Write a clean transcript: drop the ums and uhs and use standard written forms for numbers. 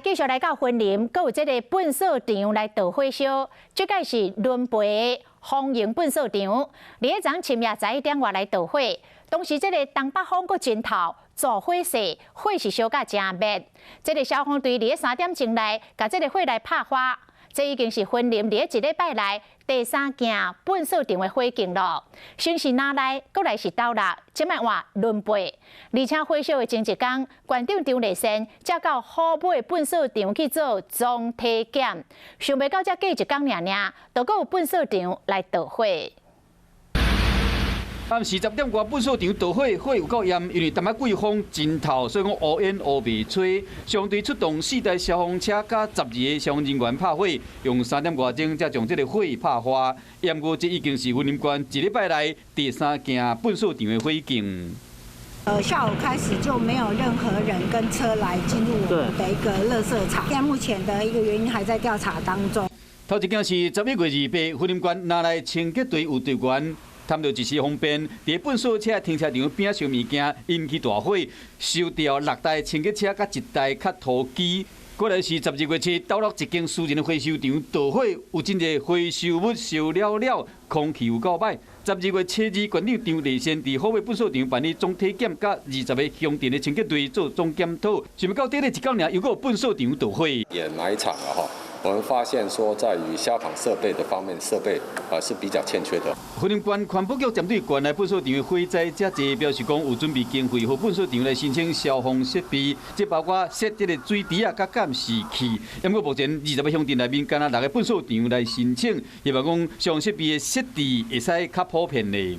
继续来到云林，阁有这个粪扫场来倒火烧，这个是轮培的丰盈粪扫场。伫咧昨深夜11点外来倒火，当时这个东北风阁真透，助火势，火是烧甲真灭。这个消防队伫咧3点钟内，甲这个火来拍花。这已经是云林伫咧一礼拜来第3件粪扫场的火警了。先是拿来，阁来是倒落，即摆换轮培，而且火烧的前一天，馆长张立先才到虎尾粪扫场去做总体检，想袂到才过一天尔，就阁有粪扫场来倒火。暗时10点外，粪扫场倒火，火有够严，因为淡仔季风真透，所以讲乌烟乌味吹。消防队出动4台消防车加12个消防人员拍火，用3点外钟才将这个火拍花。验过，这已经是云林县一礼拜来第3件粪扫场的火警。下午开始就没有任何人跟车来进入我们的一个垃圾场，现在目前的一个原因还在调查当中。头一件是11月28日，云林县拿来清洁队有队员。探到一时方便，伫粪扫车停车场边烧物件，引起大火，烧掉6台清洁车甲1台卡土机。过来是12月7日，倒落一间私人的回收场倒火，有真侪回收物烧了，空气有够歹。12月7日，馆长张立先伫虎尾粪扫场办理总体检，甲20个乡镇的清洁队做总检讨。想不到短短1天尔，又有粪扫场倒火。掩埋场了哈。我们发现说，在于消防设备的方面，设备是比较欠缺的。云林县环保局针对县内粪扫场的火灾遮济，表示讲有准备经费，和粪扫场来申请消防设备，即包括设这个水池啊、甲监视器。不过目前20个乡镇内面，敢若6个粪扫场来申请，希望讲消防设备的设置会使较普遍的。